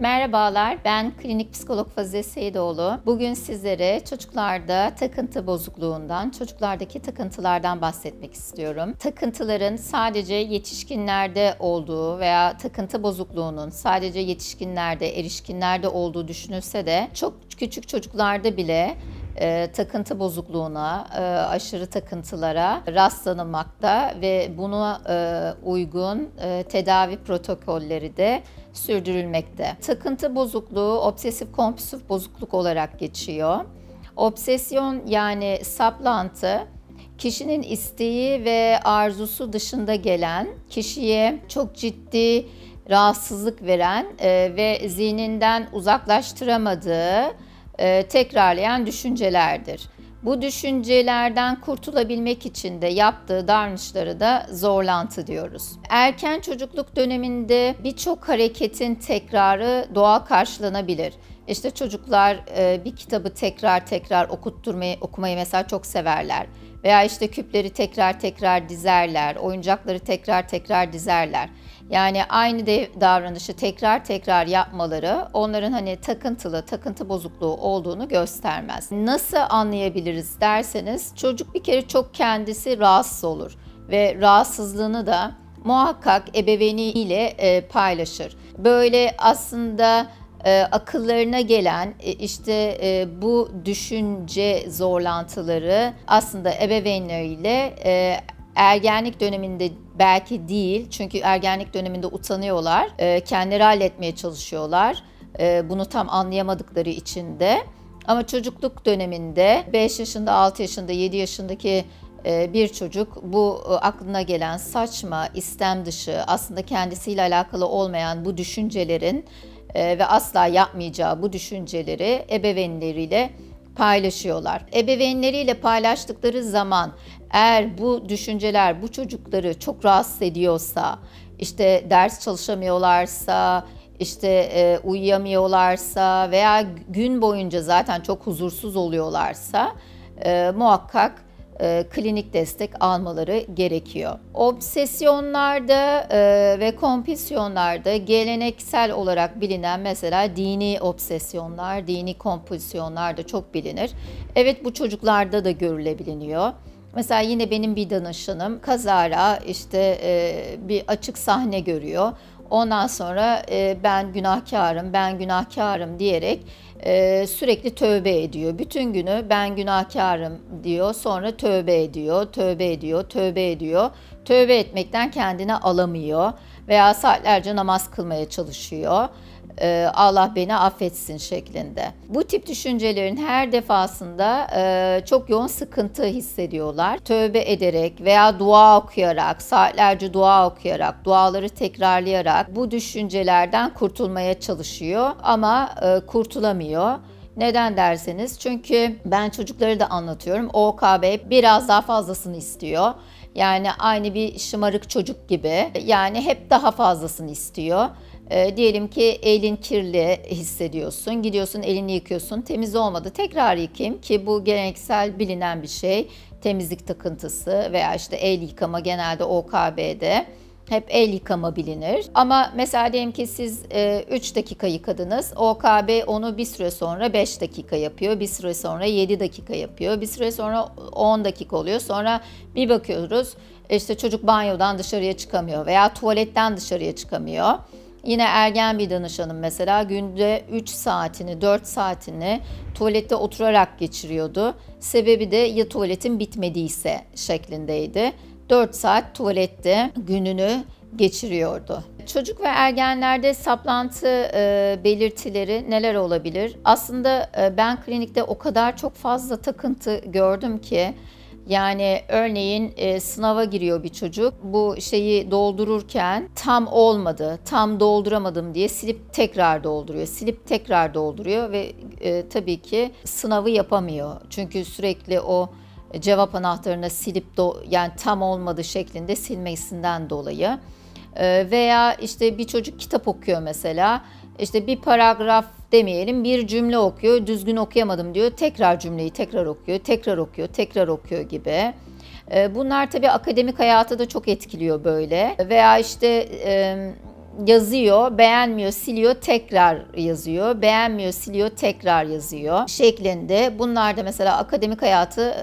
Merhabalar, ben klinik psikolog Fazilet Seyidoğlu. Bugün sizlere çocuklarda takıntı bozukluğundan, çocuklardaki takıntılardan bahsetmek istiyorum. Takıntıların sadece yetişkinlerde olduğu veya takıntı bozukluğunun sadece yetişkinlerde, erişkinlerde olduğu düşünülse de çok küçük çocuklarda bile takıntı bozukluğuna, aşırı takıntılara rastlanılmakta ve buna uygun tedavi protokolleri de sürdürülmekte. Takıntı bozukluğu obsesif kompulsif bozukluk olarak geçiyor. Obsesyon yani saplantı, kişinin isteği ve arzusu dışında gelen, kişiye çok ciddi rahatsızlık veren ve zihninden uzaklaştıramadığı tekrarlayan düşüncelerdir. Bu düşüncelerden kurtulabilmek için de yaptığı davranışları da zorlantı diyoruz. Erken çocukluk döneminde birçok hareketin tekrarı doğal karşılanabilir. İşte çocuklar bir kitabı tekrar okumayı mesela çok severler. Veya işte küpleri tekrar dizerler, oyuncakları tekrar dizerler. Yani aynı davranışı tekrar yapmaları onların takıntı bozukluğu olduğunu göstermez. Nasıl anlayabiliriz derseniz, çocuk bir kere çok kendisi rahatsız olur ve rahatsızlığını da muhakkak ebeveyniyle paylaşır. Böyle aslında akıllarına gelen bu düşünce zorlantıları aslında ebeveynleriyle ergenlik döneminde belki değil, çünkü ergenlik döneminde utanıyorlar, kendileri halletmeye çalışıyorlar, bunu tam anlayamadıkları için de. Ama çocukluk döneminde 5 yaşında, 6 yaşında, 7 yaşındaki bir çocuk bu aklına gelen saçma, istem dışı, aslında kendisiyle alakalı olmayan bu düşüncelerin ve asla yapmayacağı bu düşünceleri ebeveynleriyle paylaşıyorlar. Ebeveynleriyle paylaştıkları zaman eğer bu düşünceler bu çocukları çok rahatsız ediyorsa, işte ders çalışamıyorlarsa, uyuyamıyorlarsa veya gün boyunca zaten çok huzursuz oluyorlarsa muhakkak klinik destek almaları gerekiyor. Obsesyonlarda ve kompulsiyonlarda geleneksel olarak bilinen mesela dini obsesyonlar, dini kompulsiyonlar da çok bilinir. Evet, bu çocuklarda da görülebiliyor. Mesela yine benim bir danışanım kazara bir açık sahne görüyor. Ondan sonra ben günahkarım diyerek sürekli tövbe ediyor. Bütün günü ben günahkarım diyor, sonra tövbe ediyor. Tövbe etmekten kendini alamıyor veya saatlerce namaz kılmaya çalışıyor. Allah beni affetsin şeklinde. Bu tip düşüncelerin her defasında çok yoğun sıkıntı hissediyorlar. Tövbe ederek veya saatlerce dua okuyarak, duaları tekrarlayarak bu düşüncelerden kurtulmaya çalışıyor ama kurtulamıyor. Neden derseniz, çünkü ben çocukları da anlatıyorum. OKB biraz daha fazlasını istiyor. Yani aynı bir şımarık çocuk gibi. Yani hep daha fazlasını istiyor. Diyelim ki elin kirli hissediyorsun. Gidiyorsun elini yıkıyorsun. Temiz olmadı. Tekrar yıkayayım, ki bu geleneksel bilinen bir şey. Temizlik takıntısı veya el yıkama genelde OKB'de. Hep el yıkama bilinir. Ama mesela diyelim ki siz 3 dakika yıkadınız. OKB onu bir süre sonra 5 dakika yapıyor. Bir süre sonra 7 dakika yapıyor. Bir süre sonra 10 dakika oluyor. Sonra bir bakıyoruz çocuk banyodan dışarıya çıkamıyor veya tuvaletten dışarıya çıkamıyor. Yine ergen bir danışanım mesela günde 3 saatini, 4 saatini tuvalette oturarak geçiriyordu. Sebebi de ya tuvaletin bitmediyse şeklindeydi. 4 saat tuvalette gününü geçiriyordu. Çocuk ve ergenlerde saplantı belirtileri neler olabilir? Aslında ben klinikte o kadar çok fazla takıntı gördüm ki, yani örneğin sınava giriyor bir çocuk, bu şeyi doldururken tam olmadı, tam dolduramadım diye silip tekrar dolduruyor ve tabii ki sınavı yapamıyor. Çünkü sürekli o cevap anahtarına yani tam olmadı şeklinde silmesinden dolayı. Veya bir çocuk kitap okuyor mesela, bir paragraf demeyelim, bir cümle okuyor, düzgün okuyamadım diyor, tekrar cümleyi tekrar okuyor gibi. Bunlar tabii akademik hayatı da çok etkiliyor böyle. Veya yazıyor, beğenmiyor, siliyor, tekrar yazıyor, beğenmiyor, siliyor, tekrar yazıyor şeklinde. Bunlar da mesela akademik hayatı,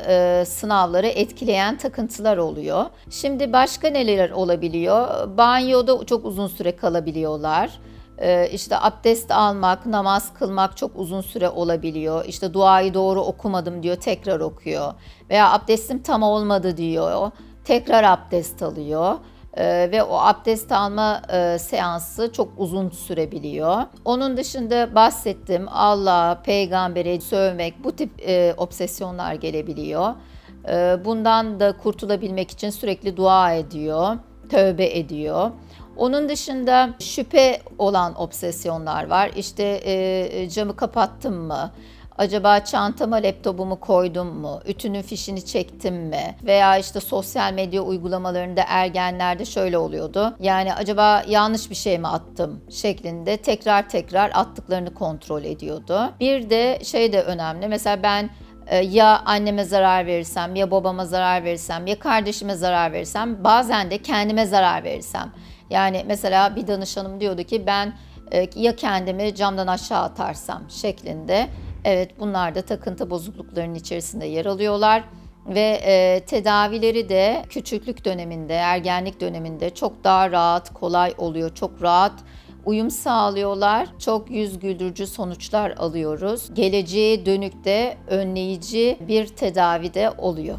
sınavları etkileyen takıntılar oluyor. Şimdi başka neler olabiliyor? Banyoda çok uzun süre kalabiliyorlar. İşte abdest almak, namaz kılmak çok uzun süre olabiliyor. İşte duayı doğru okumadım diyor, tekrar okuyor. Veya abdestim tam olmadı diyor, tekrar abdest alıyor. Ve o abdest alma seansı çok uzun sürebiliyor. Onun dışında bahsettim, Allah, peygamberi sövmek, bu tip obsesyonlar gelebiliyor. Bundan da kurtulabilmek için sürekli dua ediyor, tövbe ediyor. Onun dışında şüphe olan obsesyonlar var. İşte camı kapattım mı? Acaba çantama laptopumu koydum mu? Ütünün fişini çektim mi? Veya işte sosyal medya uygulamalarında ergenlerde şöyle oluyordu. Yani acaba yanlış bir şey mi attım şeklinde tekrar tekrar attıklarını kontrol ediyordu. Bir de şey de önemli. Mesela ben ya anneme zarar verirsem, ya babama zarar verirsem, ya kardeşime zarar verirsem, bazen de kendime zarar verirsem. Yani mesela bir danışanım diyordu ki ben ya kendimi camdan aşağı atarsam şeklinde. Evet, bunlar da takıntı bozukluklarının içerisinde yer alıyorlar. Ve tedavileri de küçüklük döneminde, ergenlik döneminde çok daha rahat, kolay oluyor. Çok rahat uyum sağlıyorlar. Çok yüz güldürücü sonuçlar alıyoruz. Geleceğe dönük de önleyici bir tedavi de oluyor.